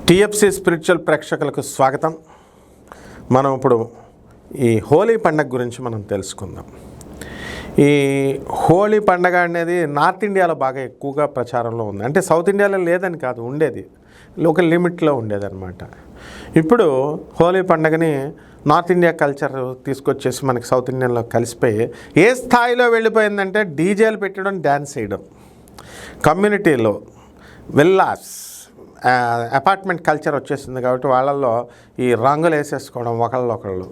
TFC spiritual ప్రేక్షకులకు స్వాగతం. మనం ఇప్పుడు ఈ హోలీ పండగ గురించి మనం తెలుసుకుందాం. ఈ హోలీ పండగ అనేది నార్త్ ఇండియాలో బాగా ఎక్కువగా ప్రచారంలో ఉంది. అంటే సౌత్ ఇండియాలో లేదని కాదు, ఉండేది లోకల్ లిమిట్లో ఉండేది అనమాట. ఇప్పుడు హోలీ పండగని నార్త్ ఇండియా కల్చర్ తీసుకొచ్చేసి మనకి సౌత్ ఇండియన్లో కలిసిపోయి ఏ స్థాయిలో వెళ్ళిపోయిందంటే డీజేలు పెట్టడం, డ్యాన్స్ చేయడం, కమ్యూనిటీలో విల్లాస్ అపార్ట్మెంట్ కల్చర్ వచ్చేసింది. కాబట్టి వాళ్ళల్లో ఈ రంగులు వేసేసుకోవడం ఒకళ్ళు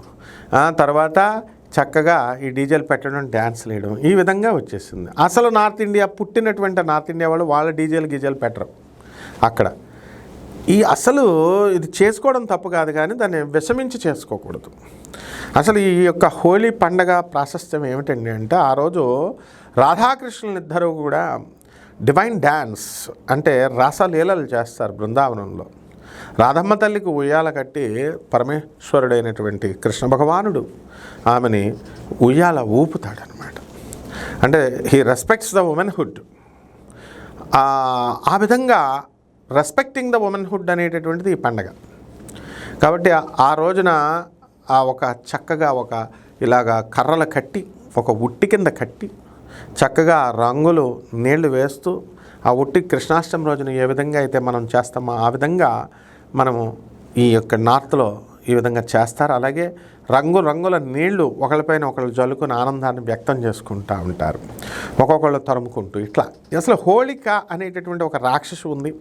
తర్వాత చక్కగా ఈ డీజేలు పెట్టడం, డ్యాన్స్లు వేయడం, ఈ విధంగా వచ్చేసింది. అసలు నార్త్ ఇండియా పుట్టినటువంటి నార్త్ ఇండియా వాళ్ళు వాళ్ళ గీజేలు పెట్టరు అక్కడ. అసలు ఇది చేసుకోవడం తప్పు కాదు, కానీ దాన్ని విషమించి చేసుకోకూడదు. అసలు ఈ యొక్క హోలీ పండగ ప్రాశస్త్యం ఏమిటండి అంటే, ఆ రోజు రాధాకృష్ణులిద్దరూ కూడా డివైన్ డ్యాన్స్ అంటే రాసలీలలు చేస్తారు బృందావనంలో. రాధమ్మ తల్లికి ఉయ్యాల కట్టి పరమేశ్వరుడైనటువంటి కృష్ణ భగవానుడు ఆమెని ఉయ్యాల ఊపుతాడనమాట. అంటే హీ రెస్పెక్ట్స్ ద ఉమెన్హుడ్. ఆ విధంగా రెస్పెక్టింగ్ ద ఉమెన్హుడ్ అనేటటువంటిది ఈ పండగ. కాబట్టి ఆ రోజున చక్కగా ఇలాగా కర్రలు కట్టి ఒక ఉట్టి కింద కట్టి చక్కగా రంగులు నీళ్లు వేస్తూ ఆ ఉట్టి కృష్ణాష్టమి రోజున ఏ విధంగా అయితే మనం చేస్తామో ఆ విధంగా మనము ఈ యొక్క నార్త్లో ఈ విధంగా చేస్తారు. అలాగే రంగుల నీళ్లు ఒకళ్ళపైన ఒకళ్ళు జల్లుకుని ఆనందాన్ని వ్యక్తం చేసుకుంటూ ఉంటారు, ఒక్కొక్కళ్ళు తరుముకుంటూ. ఇట్లా అసలు హోళిక అనేటటువంటి ఒక రాక్షసి ఉంది.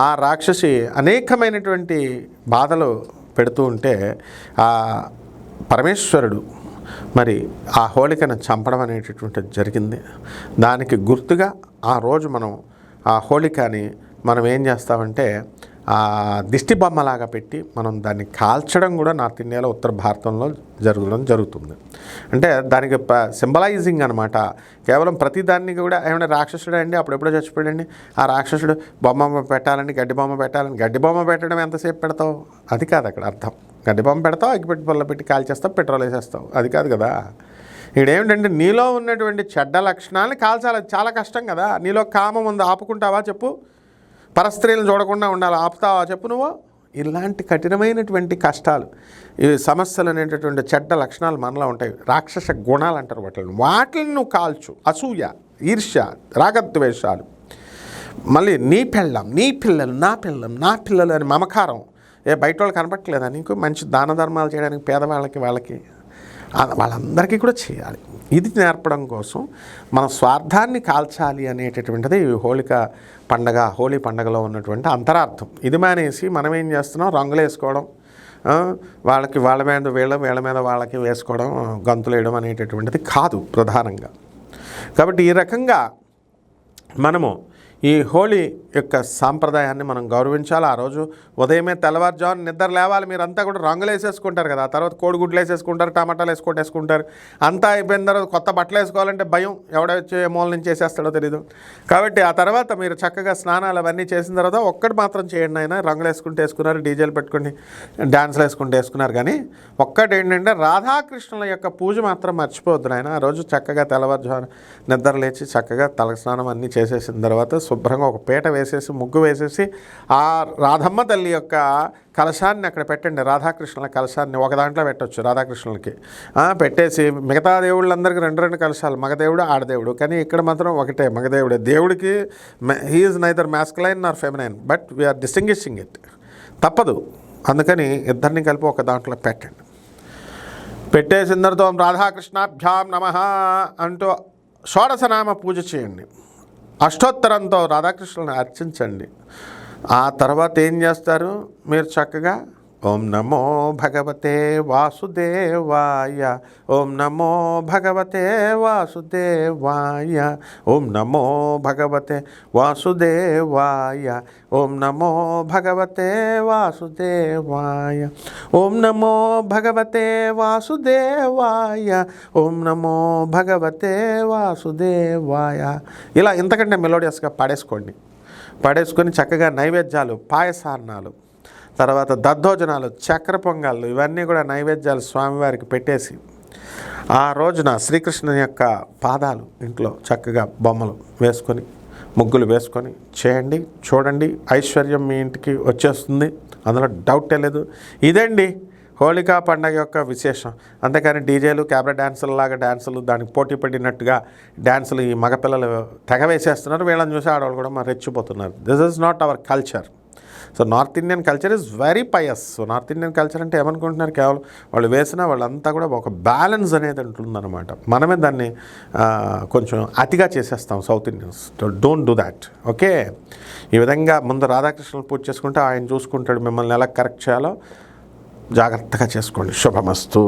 ఆ రాక్షసి అనేకమైనటువంటి బాధలు పెడుతూ ఉంటే ఆ పరమేశ్వరుడు మరి ఆ హోళికను చంపడం అనేటటువంటిది జరిగింది. దానికి గుర్తుగా ఆ రోజు మనం ఆ హోళికని మనం ఏం చేస్తామంటే ఆ దిష్టి బొమ్మలాగా పెట్టి మనం దాన్ని కాల్చడం కూడా నార్త్ ఇండియాలో, ఉత్తర భారతంలో జరుగుతుంది. అంటే దానికి సింబలైజింగ్ అనమాట. కేవలం ప్రతిదాన్ని కూడా ఏమైనా రాక్షసుడు అండి అప్పుడెప్పుడో చచ్చిపోయాడండి, ఆ రాక్షసుడు బొమ్మ పెట్టాలండి, గడ్డి బొమ్మ పెట్టాలని. గడ్డి బొమ్మ పెట్టడం ఎంతసేపు పెడతావు, అది కాదు అక్కడ అర్థం. గడ్డి బొమ్మ పెడతావు, అగ్గిపెట్టి పొల్ల పెట్టి కాల్చేస్తావు, పెట్రోల్ వేసేస్తావు, అది కాదు కదా. ఇక్కడేమిటంటే నీలో ఉన్నటువంటి చెడ్డ లక్షణాలని కాల్చాలి. అది చాలా కష్టం కదా. నీలో కామం ఉంది, ఆపుకుంటావా చెప్పు? పరస్త్రీలను చూడకుండా ఉండాలి, ఆపుతావా చెప్పు నువ్వు? ఇలాంటి కఠినమైనటువంటి కష్టాలు, ఈ సమస్యలు అనేటటువంటి చెడ్డ లక్షణాలు మనలో ఉంటాయి. రాక్షస గుణాలు అంటారు వాటిని నువ్వు కాల్చు. అసూయ, ఈర్ష్య, రాగద్వేషాలు, మళ్ళీ నీ పెళ్ళం, నీ పిల్లలు, నా పిల్లలు అని మమకారం. బయట వాళ్ళు కనపట్టలేదా నీకు? మంచి దాన ధర్మాలు చేయడానికి పేదవాళ్ళకి వాళ్ళందరికీ కూడా చేయాలి. ఇది నేర్పడం కోసం మన స్వార్థాన్ని కాల్చాలి అనేటటువంటిది హోలీ పండగలో ఉన్నటువంటి అంతరార్థం. ఇది మానేసి మనం ఏం చేస్తున్నాం, రంగులు వేసుకోవడం, వాళ్ళ మీద వీళ్ళ మీద వాళ్ళకి వేసుకోవడం, గంతులు వేయడం అనేటటువంటిది కాదు ప్రధానంగా. కాబట్టి ఈ రకంగా మనము ఈ హోలీ యొక్క సాంప్రదాయాన్ని మనం గౌరవించాలి. ఆ రోజు ఉదయమే తెల్లవారుజామున నిద్ర లేవాలి. మీరంతా కూడా రంగులు వేసేసుకుంటారు కదా, ఆ తర్వాత కోడిగుడ్లు వేసేసుకుంటారు, టమాటాలు వేసుకుంటారు. అంతా అయిపోయిన తర్వాత కొత్త బట్టలు వేసుకోవాలంటే భయం, ఎవడొచ్చే మూల నుంచి వేసేస్తాడో తెలీదు. కాబట్టి ఆ తర్వాత మీరు చక్కగా స్నానాలు అవన్నీ చేసిన తర్వాత ఒక్కటి మాత్రం చేయండి. ఆయన రంగులు వేసుకున్నారు, డీజేలు పెట్టుకుని డ్యాన్స్లు వేసుకున్నారు. కానీ ఒక్కటి ఏంటంటే రాధాకృష్ణుల యొక్క పూజ మాత్రం మర్చిపోవద్దు ఆయన. ఆ రోజు చక్కగా తెల్లవారుజామున నిద్ర లేచి చక్కగా తలస్నానం అన్నీ చేసేసిన తర్వాత శుభ్రంగా ఒక పీట వేసేసి, ముగ్గు వేసేసి, ఆ రాధమ్మ తల్లి యొక్క కలశాన్ని అక్కడ పెట్టండి. రాధాకృష్ణుల కలశాన్ని ఒక దాంట్లో పెట్టవచ్చు. రాధాకృష్ణులకి పెట్టేసి మిగతా దేవుళ్ళందరికీ రెండు కలశాలు, మగదేవుడు, ఆడదేవుడు. కానీ ఇక్కడ మాత్రం ఒకటే మగదేవుడే. దేవుడికి he is neither masculine nor feminine, but we are distinguishing it. తప్పదు. అందుకని ఇద్దరిని కలిపి ఒక దాంట్లో పెట్టండి. పెట్టేసిన తర్వాత ఓం రాధాకృష్ణాభ్యాం నమః అంటూ షోడశనామ పూజ చేయండి. అష్టోత్తరంతో రాధాకృష్ణులను అర్చించండి. ఆ తర్వాత ఏం చేస్తారు మీరు? చక్కగా ఓం నమో భగవతే వాసుదేవాయ, ఓం నమో భగవతే వాసుదేవాయ, ఓం నమో భగవతే వాసుదేవాయ, ఓం నమో భగవతే వాసుదేవాయ, ఓం నమో భగవతే వాసుదేవాయ, ఓం నమో భగవతే వాసుదేవాయ. ఇలా ఇంతకంటే మెలోడియస్గా పాడేసుకొని చక్కగా నైవేద్యాలు, పాయసాన్నాలు, తర్వాత దద్దోజనాలు, చక్కెర పొంగళ్ళు, ఇవన్నీ కూడా నైవేద్యాలు స్వామివారికి పెట్టేసి ఆ రోజున శ్రీకృష్ణుని యొక్క పాదాలు ఇంట్లో చక్కగా బొమ్మలు వేసుకొని ముగ్గులు వేసుకొని చేయండి, చూడండి, ఐశ్వర్యం మీ ఇంటికి వచ్చేస్తుంది, అందులో డౌటే లేదు. ఇదండి హోళికా పండగ యొక్క విశేషం. అంతేకాని డీజేలు క్యాబరే డ్యాన్సులలాగా డ్యాన్సులు దానికి పోటీ పడినట్టుగా డ్యాన్సులు ఈ మగపిల్లలు తెగ వేసేస్తున్నారు. వీళ్ళని చూసి ఆడవాళ్ళు కూడా మరి రెచ్చిపోతున్నారు. This is not our culture. So north Indian culture is very pious. So north Indian culture అంటే ఏమనుకుంటున్నారు, కేవలం వాళ్ళు వేసిన వాళ్ళంతా కూడా ఒక బ్యాలెన్స్ అనేది ఉంటుందన్నమాట. మనమే దాన్ని కొంచెం అతిగా చేసేస్తాం south Indians. Don't do that. Okay, ఈ విధంగా ముందు రాధాకృష్ణులు పూజ చేసుకుంటే ఆయన చూసుకుంటాడు మిమ్మల్ని ఎలా కరెక్ట్ చేయాలో. జాగ్రత్తగా చేసుకోండి. శుభమస్తు.